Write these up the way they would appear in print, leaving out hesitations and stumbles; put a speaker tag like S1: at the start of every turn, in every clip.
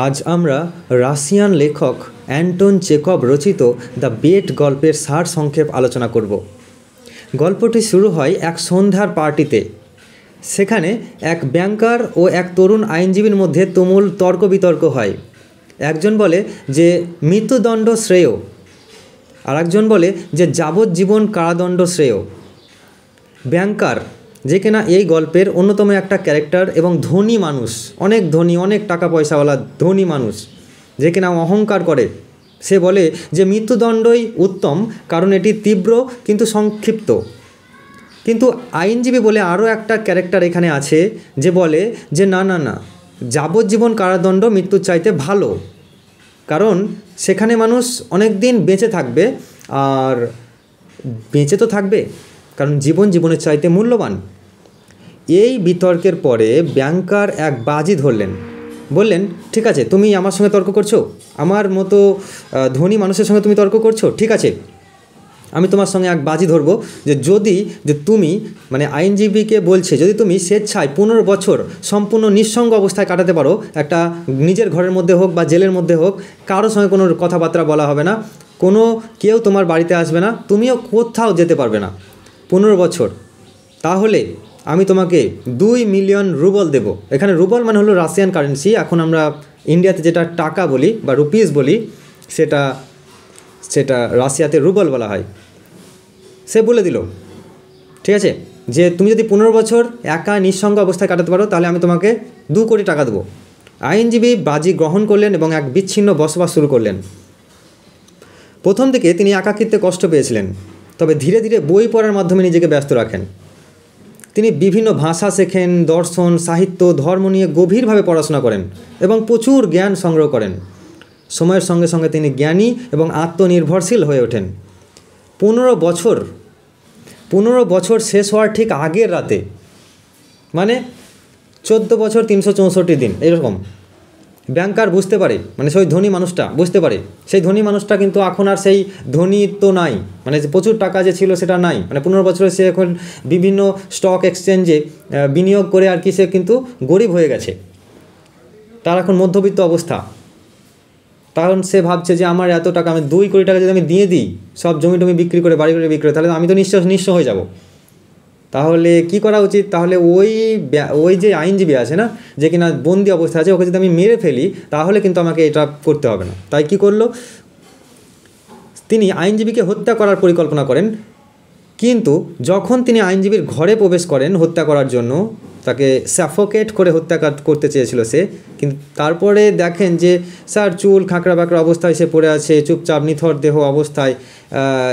S1: আজ আমরা রাশিয়ান লেখক অ্যান্টন চেকভ রচিত দ্য বেট গল্পের সারসংক্ষেপ আলোচনা করব। গল্পটি শুরু হয় এক সন্ধ্যার পার্টিতে। সেখানে এক ব্যাংকার ও এক তরুণ আইনজীবীর মধ্যে তুমুল তর্ক বিতর্ক হয়। একজন বলে যে মৃত্যুদণ্ড শ্রেয়, আর একজন বলে যে যাবজ্জীবন কারাদণ্ড শ্রেয়। ব্যাংকার, যে কিনা এই গল্পের অন্যতম একটা ক্যারেক্টার এবং ধনী মানুষ, অনেক ধনী, অনেক টাকা পয়সাওয়ালা ধনী মানুষ, যে কিনা অহংকার করে, সে বলে যে মৃত্যুদণ্ডই উত্তম, কারণ এটি তীব্র কিন্তু সংক্ষিপ্ত। কিন্তু আইনজীবী বলে আরও একটা ক্যারেক্টার এখানে আছে, যে বলে যে না না না, যাবজ্জীবন কারাদণ্ড মৃত্যুর চাইতে ভালো, কারণ সেখানে মানুষ অনেক দিন বেঁচে থাকবে, আর বেঁচে তো থাকবে কারণ জীবন জীবনের চাইতে মূল্যবান। এই বিতর্কের পরে ব্যাংকার এক বাজি ধরলেন, বললেন ঠিক আছে, তুমি আমার সঙ্গে তর্ক করছো, আমার মতো ধনী মানুষের সঙ্গে তুমি তর্ক করছো, ঠিক আছে, আমি তোমার সঙ্গে এক বাজি ধরবো যে তুমি, মানে আইনজীবীকে বলছে, যদি তুমি স্বেচ্ছায় 15 বছর সম্পূর্ণ নিঃসঙ্গ অবস্থায় কাটাতে পারো, একটা নিজের ঘরের মধ্যে হোক বা জেলের মধ্যে হোক, কারোর সঙ্গে কোনো কথাবার্তা বলা হবে না, কেউ তোমার বাড়িতে আসবে না, তুমিও কোথাও যেতে পারবে না 15 বছর, তাহলে আমি তোমাকে 2 মিলিয়ন রুবল দেব। এখানে রুবল মানে হলো রাশিয়ান কারেন্সি, এখন আমরা ইন্ডিয়াতে যেটা টাকা বলি বা রুপিস বলি, সেটা রাশিয়াতে রুবল বলা হয়। সে বলে দিল, ঠিক আছে, যে তুমি যদি 15 বছর একা নিঃসঙ্গ অবস্থায় কাটাতে পারো, তাহলে আমি তোমাকে 2 কোটি টাকা দেবো। আইনজীবী বাজি গ্রহণ করলেন এবং এক বিচ্ছিন্ন বসবাস শুরু করলেন। প্রথম দিকে তিনি একাকিত্বে কষ্ট পেয়েছিলেন, তবে ধীরে ধীরে বই পড়ার মাধ্যমে নিজেকে ব্যস্ত রাখেন। তিনি বিভিন্ন ভাষা শেখেন, দর্শন, সাহিত্য, ধর্ম নিয়ে গভীরভাবে পড়াশোনা করেন এবং প্রচুর জ্ঞান সংগ্রহ করেন। সময়ের সঙ্গে সঙ্গে তিনি জ্ঞানী এবং আত্মনির্ভরশীল হয়ে ওঠেন। 15 বছর শেষ হওয়ার ঠিক আগের রাতে, মানে 14 বছর 364 দিন এরকম, ব্যাংকার বুঝতে পারে, মানে সেই ধনী মানুষটা বুঝতে পারে, সেই ধনী মানুষটা কিন্তু এখন আর সেই ধনী তো নাই, মানে প্রচুর টাকা যে ছিল সেটা নাই, মানে 15 বছরে সে এখন বিভিন্ন স্টক এক্সচেঞ্জে বিনিয়োগ করে আর কি সে কিন্তু গরিব হয়ে গেছে, তার এখন মধ্যবিত্ত অবস্থা। তখন সে ভাবছে যে আমার এত টাকা, আমি 2 কোটি টাকা যদি আমি দিয়ে দিই, সব জমি টমি বিক্রি করে, বাড়ি করে বিক্রি করে, তাহলে আমি তো নিঃস্ব হয়ে যাব। তাহলে কি করা উচিত? তাহলে ওই যে আইনজীবী আছে না, যে কিনা বন্দি অবস্থা আছে, ওকে যদি আমি মেরে ফেলি, তাহলে কিন্তু আমাকে এটা করতে হবে না। তাই কি করলো, তিনি আইনজীবীকে হত্যা করার পরিকল্পনা করেন। কিন্তু যখন তিনি আইনজীবীর ঘরে প্রবেশ করেন হত্যা করার জন্য, তাকে সাফোকেট করে হত্যা করতে চেয়েছিল সে, কিন্তু তারপরে দেখেন যে স্যার চুল খাঁকড়া বাঁকড়া অবস্থায় সে পড়ে আছে, চুপচাপ নিথর দেহ অবস্থায়,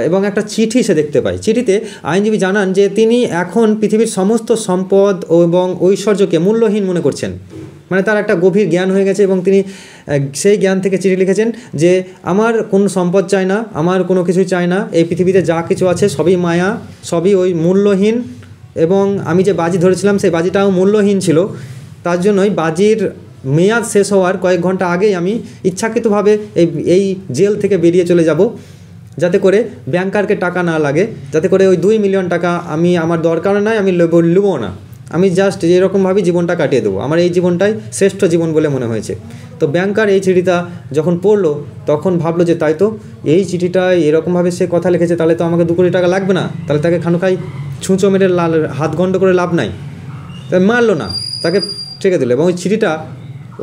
S1: এবং একটা চিঠি সে দেখতে পায়। চিঠিতে আইনজীবী জানান যে তিনি এখন পৃথিবীর সমস্ত সম্পদ এবং ঐশ্বর্যকে মূল্যহীন মনে করছেন, মানে তার একটা গভীর জ্ঞান হয়ে গেছে, এবং তিনি সেই জ্ঞান থেকে চিঠি লিখেছেন যে আমার কোনো সম্পদ চাই না, আমার কোনো কিছুই চাই না, এই পৃথিবীতে যা কিছু আছে সবই মায়া, সবই ওই মূল্যহীন, এবং আমি যে বাজি ধরেছিলাম সেই বাজিটাও মূল্যহীন ছিল, তার জন্যই বাজির মেয়াদ শেষ হওয়ার কয়েক ঘন্টা আগেই আমি ইচ্ছাকৃতভাবে এই জেল থেকে বেরিয়ে চলে যাব, যাতে করে ব্যাংকারকে টাকা না লাগে, যাতে করে ওই 2 মিলিয়ন টাকা আমার দরকার নয়, আমি নেবও না, আমি জাস্ট যেরকমভাবে জীবনটা কাটিয়ে দেবো, আমার এই জীবনটাই শ্রেষ্ঠ জীবন বলে মনে হয়েছে। তো ব্যাংকার এই চিঠিটা যখন পড়লো, তখন ভাবলো যে তাই তো, এই চিঠিটায় এরকমভাবে সে কথা লিখেছে, তাহলে তো আমাকে 2 কোটি টাকা লাগবে না, তাহলে তাকে খানুকাই ছুঁচো মেরে হাত গন্ড করে লাভ নাই। তাই মারলো না, তাকে ঠেকে দিল, এবং ওই চিঠিটা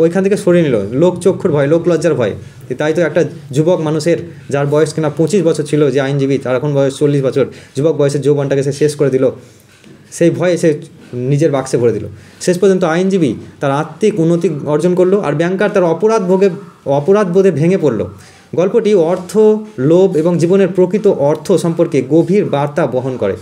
S1: ওইখান থেকে সরিয়ে নিল, লোকচক্ষুর ভয়, লোক লজ্জার ভয়। তাই তো একটা যুবক মানুষের, যার বয়স কিনা 25 বছর ছিল, যে আইনজীবী, তার এখন বয়স 40 বছর, যুবক বয়সের যৌবনটাকে সে শেষ করে দিল, সেই ভয়ে সে নিজের বাক্সে ভরে দিল। শেষ পর্যন্ত আইনজীবী তার আত্মিক উন্নতি অর্জন করলো, আর ব্যাংকার তার অপরাধবোধে ভেঙে পড়ল। গল্পটি অর্থ, লোভ এবং জীবনের প্রকৃত অর্থ সম্পর্কে গভীর বার্তা বহন করে।